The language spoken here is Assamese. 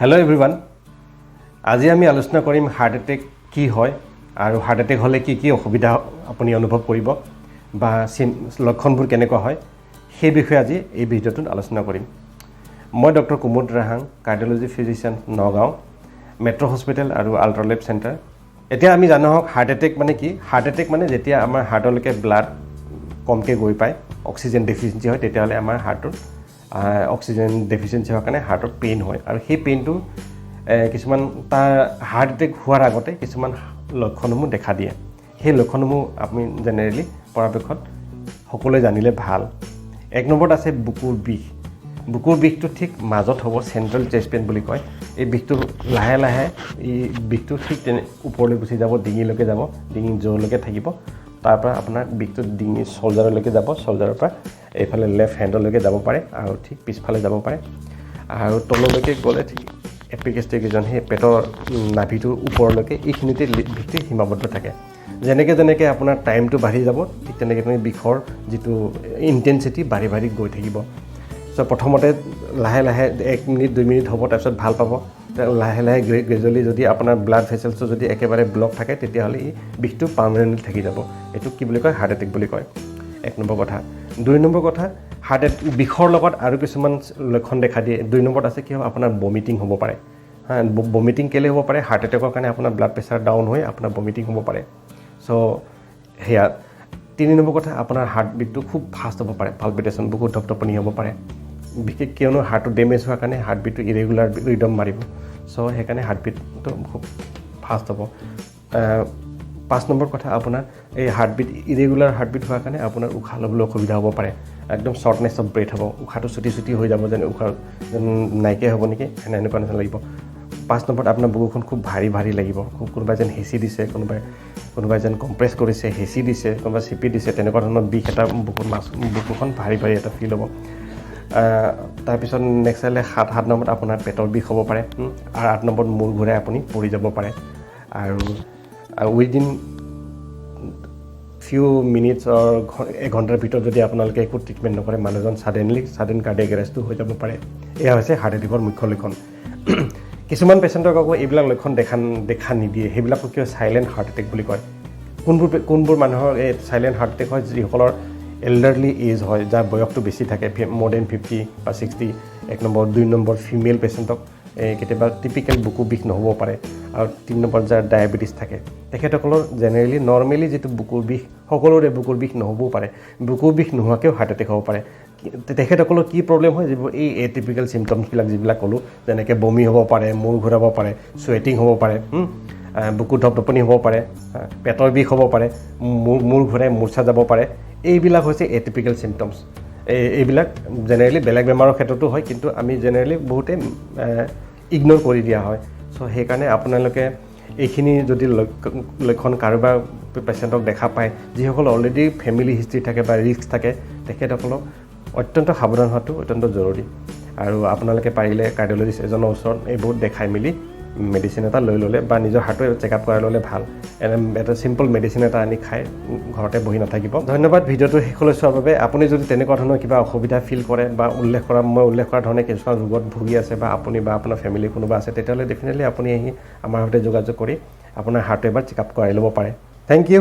हेलो एवरीवन আজি আমি আলোচনা কৰিম হাৰ্ট এটেক কি হয় আৰু হাৰ্ট এটেক হলে কি অসুবিধা আপুনি অনুভৱ কৰিব বা লক্ষণবোৰ কেনেকুৱা হয় সেই বিষয়ে আজি এই ভিডিঅ'টোত আলোচনা কৰিম মই doctor Kumud Rahang cardiology physician Nagaon metro' hospital আৰু আল্ট্ৰালেব চেণ্টাৰ এতিয়া আমি জানো হাৰ্ট এটেক মানে কি হাৰ্ট এটেক মানে যেতিয়া আমাৰ হাৰ্টলৈকে ব্লাড কমকৈ গৈ পায় অক্সিজেন ডেফিচিয়েঞ্চি হয় তেতিয়াহ'লে আমাৰ হাৰ্টত অক্সিজেন ডেফিচিয়েঞ্চি হোৱাৰ কাৰণে হাৰ্টত পেইন হয় আৰু সেই পেইনটো কিছুমান তাৰ হাৰ্ট এটেক হোৱাৰ আগতে কিছুমান লক্ষণসমূহ দেখা দিয়ে সেই লক্ষণসমূহ আপুনি জেনেৰেলি পৰাপক্ষত সকলোৱে জানিলে ভাল এক নম্বৰত আছে বুকুৰ বিষটো ঠিক মাজত হ'ব চেণ্ট্ৰেল চেষ্ট পেইন বুলি কয় এই বিষটো লাহে লাহে এই বিষটো ঠিক ওপৰলৈ গুচি যাব ডিঙিলৈকে যাব ডিঙি জোৰলৈকে থাকিব তাৰ পৰা আপোনাৰ বিষটো ডিঙি শোল্ডাৰলৈকে যাব শোল্ডাৰৰ পৰা এইফালে লেফ্ট হেণ্ডলৈকে যাব পাৰে আৰু ঠিক পিছফালে যাব পাৰে আৰু তললৈকে গ'লে ঠিক এপিগেষ্টিক ৰিজন সেই পেটৰ নাভিটোৰ ওপৰলৈকে এইখিনিতে বিষটো সীমাবদ্ধ থাকে যেনেকৈ আপোনাৰ টাইমটো বাঢ়ি যাব ঠিক তেনেকৈ বিষৰ যিটো ইণ্টেনচিটি বাঢ়ি গৈ থাকিব চ' প্ৰথমতে লাহে লাহে 1 মিনিট 2 মিনিট হ'ব তাৰপিছত ভাল পাব লাহে লাহে গ্ৰেজুৱেলি যদি আপোনাৰ ব্লাড ভেচেলছটো যদি একেবাৰে ব্লক থাকে তেতিয়াহ'লে এই বিষটো পাৰ্মানেণ্টলি থাকি যাব এইটো কি বুলি কয় হাৰ্ট এটেক বুলি কয় 1 নম্বৰ কথা 2 নম্বৰ কথা হাৰ্ট বিষৰ লগত আৰু কিছুমান লক্ষণ দেখা দিয়ে 2 নম্বৰত আছে কি হ'ব আপোনাৰ বমিটিং হ'ব পাৰে বমিটিং কেলে হ'ব পাৰে হাৰ্ট এটেকৰ কাৰণে আপোনাৰ ব্লাড প্ৰেছাৰ ডাউন হৈ আপোনাৰ বমিটিং হ'ব পাৰে চ' সেয়া 3 নম্বৰ কথা আপোনাৰ হাৰ্ট বিটটো খুব ফাষ্ট হ'ব পাৰে পালপিটেশ্যন বহুত ধপধপনি হ'ব পাৰে বিশেষ কিয়নো হাৰ্টটো ডেমেজ হোৱাৰ কাৰণে হাৰ্ট বিটটো ইৰেগুলাৰ ৰিদম মাৰিব চ' সেইকাৰণে হাৰ্ট বিটটো খুব ফাষ্ট হ'ব 5 নম্বৰ কথা আপোনাৰ এই heart beat irregular heart beat হোৱাৰ কাৰণে আপোনাৰ উশাহ ল'বলৈ অসুবিধা হ'ব পাৰে একদম শ্বৰ্টনেছ অফ ব্ৰেথ হ'ব উশাহটো চুটি হৈ যাব যেন উশাহ নাইকিয়া হ'ব নেকি এনেকুৱা নিচিনা লাগিব 5 নম্বৰত আপোনাৰ বুকুখন খুব ভাৰী লাগিব খুব কোনোবাই যেন হেঁচি দিছে কোনোবাই যেন কম্প্ৰেছ কৰিছে হেঁচি দিছে কোনোবাই চিপি দিছে তেনেকুৱা ধৰণৰ বিষ এটা বুকুখন ভাৰী এটা ফিল হ'ব তাৰপিছত নেক্সট আহিলে 7 নম্বৰত আপোনাৰ পেটৰ বিষ হ'ব পাৰে আৰু 8 নম্বৰত মূৰ ঘূৰাই আপুনি পৰি যাব পাৰে আৰু উইদিন ফিউ মিনিটছ এঘণ্টাৰ ভিতৰত যদি আপোনালোকে একো ট্ৰিটমেণ্ট নকৰে মানুহজন ছাডেন কাৰ্ডিয়েক এৰেষ্টটো হৈ যাব পাৰে এয়া হৈছে হাৰ্ট এটেকৰ মুখ্য লক্ষণ কিছুমান পেচেণ্টক আকৌ এইবিলাক লক্ষণ দেখা নিদিয়ে সেইবিলাকক কিয় চাইলেণ্ট হাৰ্ট এটেক বুলি কয় কোনবোৰ মানুহৰ এই চাইলেণ্ট হাৰ্ট এটেক হয় যিসকলৰ এল্ডাৰলি এজ হয় যাৰ বয়সটো বেছি থাকে more than 50 বা 60 1 নম্বৰ 2 নম্বৰ ফিমেল পেচেণ্টক কেতিয়াবা টিপিকেল বুকু বিষ নহ'ব পাৰে আৰু 3 নম্বৰ যাৰ ডায়েবেটিছ থাকে তেখেতসকলৰ জেনেৰেলি নৰ্মেলি যিটো বুকুৰ বিষ সকলোৰে বুকুৰ বিষ নহ'বও পাৰে বুকুৰ বিষ নোহোৱাকৈও হাৰ্ট এটেক হ'ব পাৰে তেখেতসকলৰ কি প্ৰব্লেম হয় যিবোৰ এই এটিপিকেল চিমটমছবিলাক যিবিলাক ক'লোঁ যেনেকৈ বমি হ'ব পাৰে মূৰ ঘূৰাব পাৰে চুৱেটিং হ'ব পাৰে বুকু ধপধপনি হ'ব পাৰে পেটৰ বিষ হ'ব পাৰে মূৰ ঘূৰাই মূৰ্ছা যাব পাৰে এইবিলাক হৈছে এটিপিকেল চিমটমছ এইবিলাক জেনেৰেলি বেলেগ বেমাৰৰ ক্ষেত্ৰতো হয় কিন্তু আমি জেনেৰেলি বহুতে ইগন'ৰ কৰি দিয়া হয় চ' সেইকাৰণে আপোনালোকে এইখিনি যদি লক্ষণ কাৰোবাৰ পেচেণ্টক দেখা পায় যিসকল অলৰেডি ফেমিলি হিষ্ট্ৰী থাকে বা ৰিস্ক থাকে তেখেতসকলক অত্যন্ত সাৱধান হোৱাটো অত্যন্ত জৰুৰী আৰু আপোনালোকে পাৰিলে কাৰ্ডিঅলজিষ্ট এজনৰ ওচৰত এইবোৰ দেখাই মেলি মেডিচিন এটা লৈ ল'লে বা নিজৰ হাৰ্টটো চেকআপ কৰাই ল'লে ভাল এটা চিম্পল মেডিচিন এটা আনি খাই ঘৰতে বহি নাথাকিব ধন্যবাদ ভিডিঅ'টো শেষলৈ চোৱাৰ বাবে আপুনি যদি তেনেকুৱা ধৰণৰ কিবা অসুবিধা ফিল কৰে বা মই উল্লেখ কৰা ধৰণে কিছুমান ৰোগত ভুগি আছে বা আপুনি বা আপোনাৰ ফেমিলি কোনোবা আছে তেতিয়াহ'লে ডেফিনেটলি আপুনি আহি আমাৰ সৈতে যোগাযোগ কৰি আপোনাৰ হাৰ্টটো এবাৰ চেকআপ কৰাই ল'ব পাৰে থেংক ইউ